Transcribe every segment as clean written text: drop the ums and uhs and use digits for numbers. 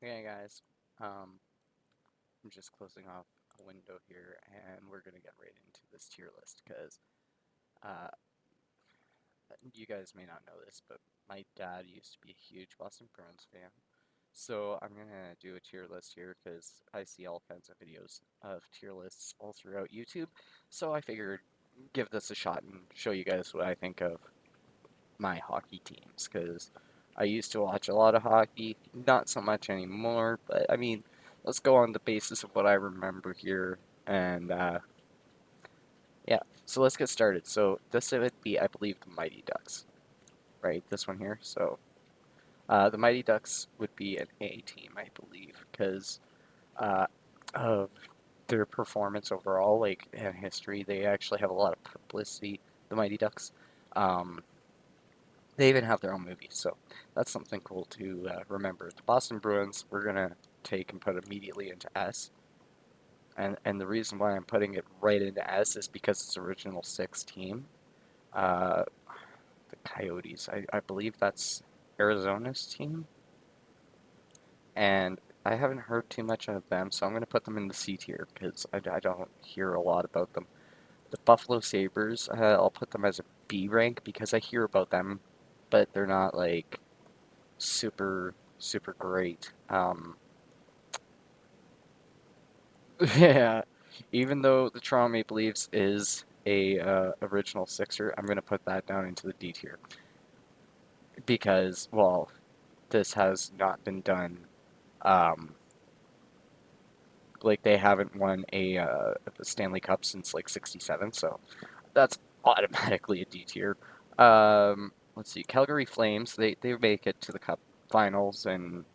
Okay, guys. I'm just closing off a window here, and we're gonna get right into this tier list because uh, you guys may not know this, but my dad used to be a huge Boston Bruins fan. So I'm gonna do a tier list here because I see all kinds of videos of tier lists all throughout YouTube. So I figured give this a shot and show you guys what I think of my hockey teams because I used to watch a lot of hockey, not so much anymore, but I mean, let's go on the basis of what I remember here. And yeah, so let's get started. So this would be, I believe, the Mighty Ducks, right? This one here. So the Mighty Ducks would be an A team, I believe, because uh, of their performance overall, like in history, they actually have a lot of publicity. The Mighty Ducks. Um, They even have their own movie, so that's something cool to remember. The Boston Bruins, we're gonna take and put immediately into S, and the reason why I'm putting it right into S is because it's original six team. Uh, the Coyotes, I believe that's Arizona's team, and I haven't heard too much of them, so I'm gonna put them in the C tier because I don't hear a lot about them. The Buffalo Sabres, I'll put them as a B rank because I hear about them, but they're not like super great. Yeah, even though the Toronto Maple Leafs is a original Sixer, I'm gonna put that down into the D tier because well, this has not been done. Um, like they haven't won a Stanley Cup since like '67, so that's automatically a D tier. Let's see, Calgary Flames, they make it to the Cup finals and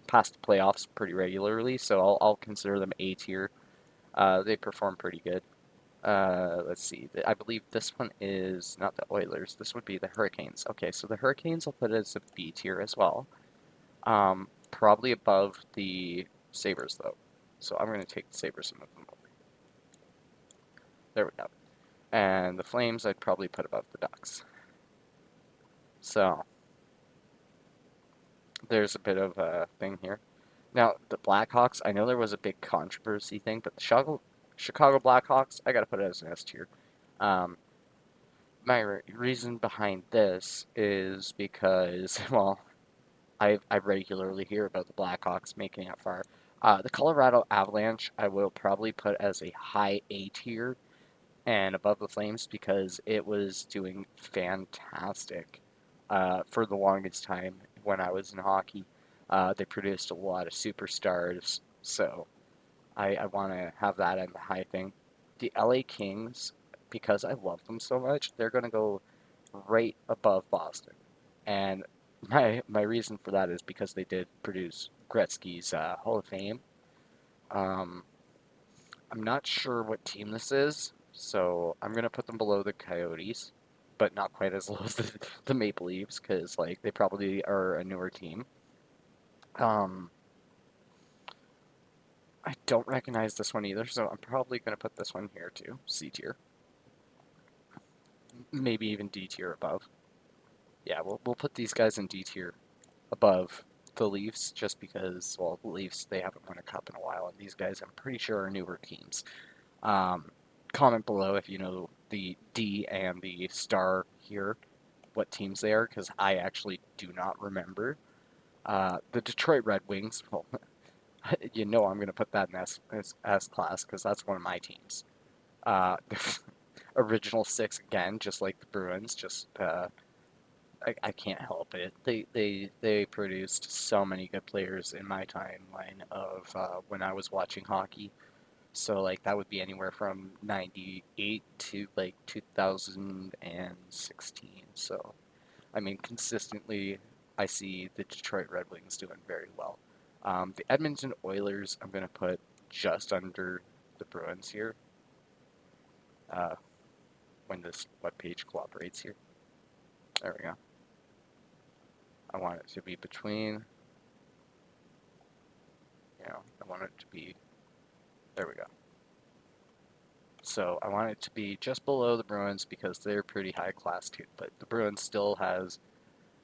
past the playoffs pretty regularly, so I'll consider them A tier. They perform pretty good. Let's see. I believe this one is not the Oilers. This would be the Hurricanes. Okay, so the Hurricanes I'll put as a B tier as well. Probably above the Sabres though. So I'm gonna take the Sabres and move them over. There we go. And the Flames I'd probably put above the Ducks. So there's a bit of a thing here. Now the Blackhawks, I know there was a big controversy thing, but the Chicago Blackhawks, I gotta put it as an S tier. Um, my reason behind this is because, well, I regularly hear about the Blackhawks making it far. The Colorado Avalanche, I will probably put as a high A tier and above the Flames because it was doing fantastic for the longest time when I was in hockey. They produced a lot of superstars, so I want to have that in the high thing. The LA Kings, because I love them so much, they're going to go right above Boston. And my reason for that is because they did produce Gretzky's Hall of Fame. Um, I'm not sure what team this is, so I'm gonna put them below the Coyotes, but not quite as low as the Maple Leafs because like they probably are a newer team. Um, I don't recognize this one either, so I'm probably gonna put this one here too, C tier, maybe even D tier above. Yeah, we'll put these guys in D tier above the Leafs just because, well, the Leafs, they haven't won a cup in a while, and these guys, I'm pretty sure, are newer teams. Um, Comment below if you know the D and the star here, what teams they are, because I actually do not remember. The Detroit Red Wings, well, you know I'm going to put that in S class because that's one of my teams. Original six again, just like the Bruins, just I can't help it. They produced so many good players in my timeline of when I was watching hockey. So like that would be anywhere from 98 to like 2016. So I mean consistently I see the Detroit Red Wings doing very well. The Edmonton Oilers I'm going to put just under the Bruins here uh, when this web page cooperates here. There we go. I want it to be between, I want it to be, there we go. So I want it to be just below the Bruins because they're pretty high class too. But the Bruins still has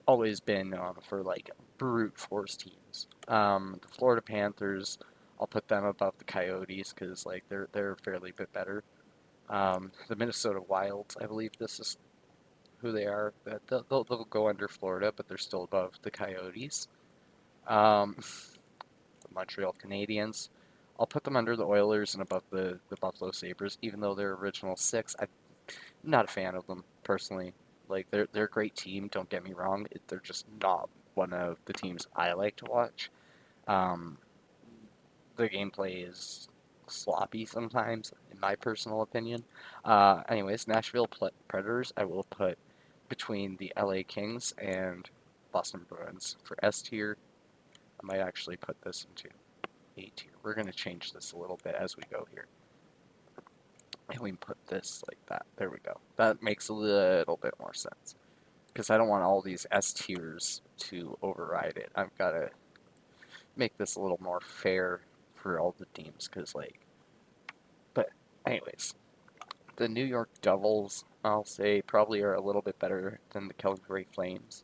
always been for like brute force teams. The Florida Panthers, I'll put them above the Coyotes because like they're fairly bit better. The Minnesota Wilds, I believe this is who they are. They'll go under Florida, but they're still above the Coyotes. The Montreal Canadiens, I'll put them under the Oilers and above the Buffalo Sabres, even though they're original six. I'm not a fan of them personally. Like they're a great team. Don't get me wrong. They're just not one of the teams I like to watch. Um, the gameplay is sloppy sometimes, in my personal opinion. Anyways, Nashville Predators, I will put between the LA Kings and Boston Bruins for S tier. I might actually put this into A tier. We're going to change this a little bit as we go here. And we can put this like that. There we go. That makes a little bit more sense. Because I don't want all these S tiers to override it. I've got to make this a little more fair for all the teams. Because, like, but, anyways, the New York Devils, I'll say, probably are a little bit better than the Calgary Flames.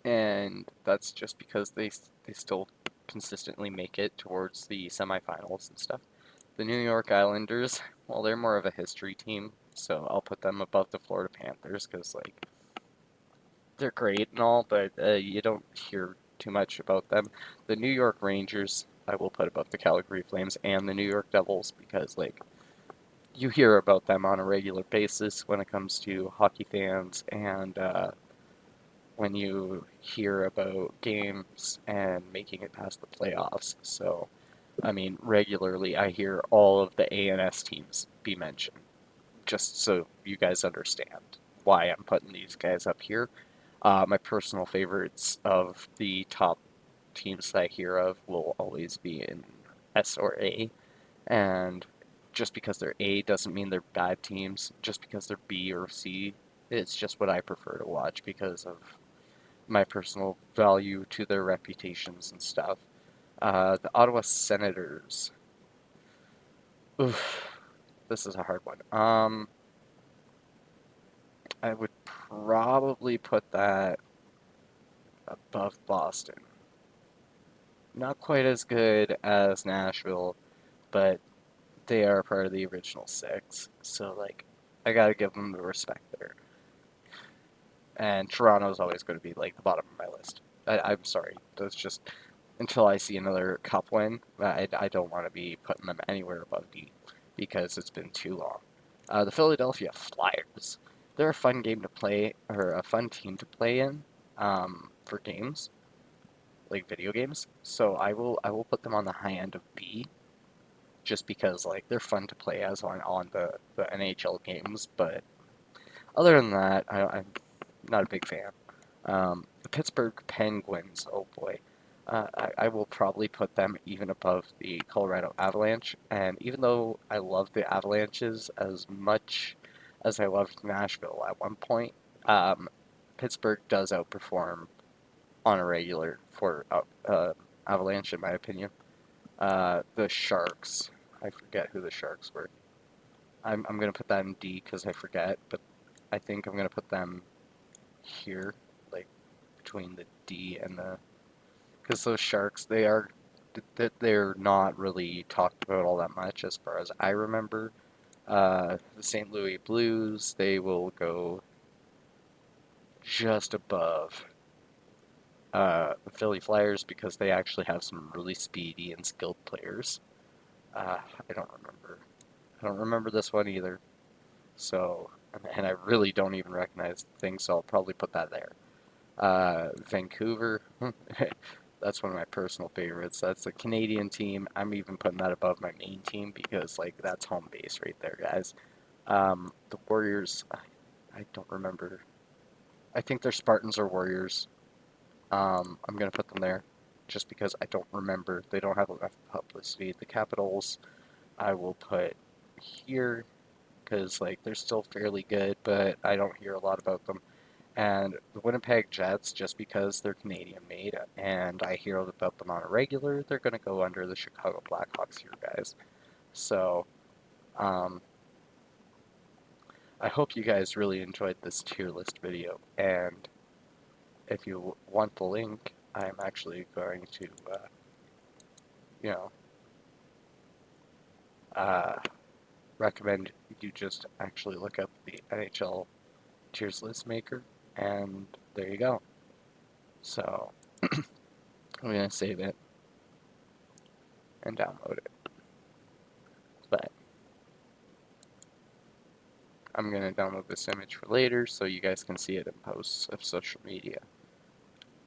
And that's just because they still consistently make it towards the semifinals and stuff. The New York Islanders, well, they're more of a history team, so I'll put them above the Florida Panthers because, like, they're great and all, but you don't hear too much about them. The New York Rangers, I will put above the Calgary Flames and the New York Devils because, like, you hear about them on a regular basis when it comes to hockey fans and when you hear about games and making it past the playoffs. So, I mean, regularly I hear all of the ANS teams be mentioned, just so you guys understand why I'm putting these guys up here. My personal favorites of the top teams that I hear of will always be in S or A, and just because they're A doesn't mean they're bad teams. Just because they're B or C, it's just what I prefer to watch because of my personal value to their reputations and stuff. The Ottawa Senators. Oof, this is a hard one. I would probably put that above Boston. Not quite as good as Nashville, but they are part of the original six. So, like, I gotta give them the respect there. And Toronto's always going to be, like, the bottom of my list. I'm sorry. That's just, until I see another cup win, I don't want to be putting them anywhere above D because it's been too long. The Philadelphia Flyers. They're a fun game to play, or a fun team to play in for games, like video games. So I will put them on the high end of B, just because like they're fun to play as on the NHL games. But other than that, I'm not a big fan. The Pittsburgh Penguins, oh boy. I will probably put them even above the Colorado Avalanche. And even though I love the Avalanches as much as I loved Nashville at one point, um, Pittsburgh does outperform on a regular for Avalanche, in my opinion. The Sharks, I forget who the Sharks were. I'm going to put that in D because I forget, but I think I'm going to put them here, like between the D and the, because those Sharks, they're not really talked about all that much as far as I remember. The St. Louis Blues, they will go just above the Philly Flyers because they actually have some really speedy and skilled players. I don't remember. I don't remember this one either. So, and I really don't even recognize the thing, so I'll probably put that there. Vancouver, that's one of my personal favorites. That's the Canadian team. I'm even putting that above my main team because, like, that's home base right there, guys. The Warriors, I don't remember. I think they're Spartans or Warriors. I'm going to put them there just because I don't remember. They don't have enough publicity. The Capitals, I will put here because, like, they're still fairly good, but I don't hear a lot about them. And the Winnipeg Jets, just because they're Canadian made and I hear about them on a regular, they're going to go under the Chicago Blackhawks here, guys. So, um, I hope you guys really enjoyed this tier list video. And if you want the link, I'm actually going to, you know, uh, recommend you just actually look up the NHL tiers list maker, and there you go. So I'm gonna save it and download it, but I'm gonna download this image for later so you guys can see it in posts of social media.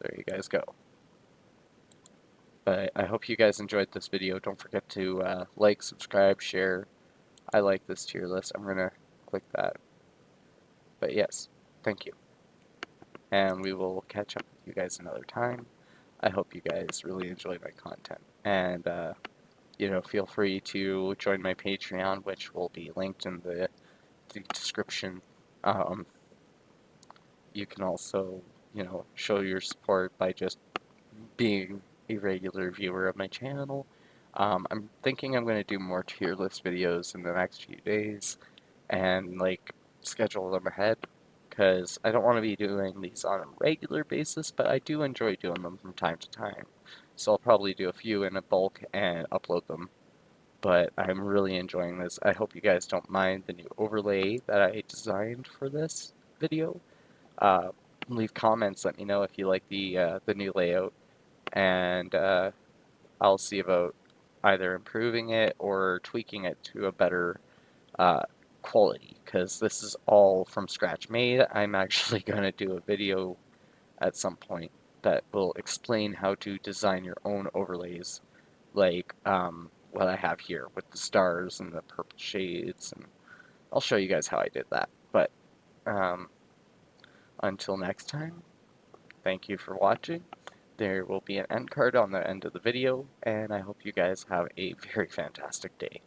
There you guys go. But I hope you guys enjoyed this video. Don't forget to like, subscribe, share. I like this tier list. I'm gonna click that. But yes, thank you. And we will catch up with you guys another time. I hope you guys really enjoy my content. And, feel free to join my Patreon, which will be linked in the description. Um, you can also, show your support by just being a regular viewer of my channel. I'm thinking I'm going to do more tier list videos in the next few days and schedule them ahead because I don't want to be doing these on a regular basis, but I do enjoy doing them from time to time. So I'll probably do a few in a bulk and upload them. But I'm really enjoying this. I hope you guys don't mind the new overlay that I designed for this video. Uh, Leave comments. Let me know if you like the new layout, and I'll see about either improving it or tweaking it to a better uh, quality, because this is all from scratch made. I'm actually going to do a video at some point that will explain how to design your own overlays, like what I have here with the stars and the purple shades, and I'll show you guys how I did that. But um, until next time, thank you for watching. There will be an end card on the end of the video, and I hope you guys have a very fantastic day.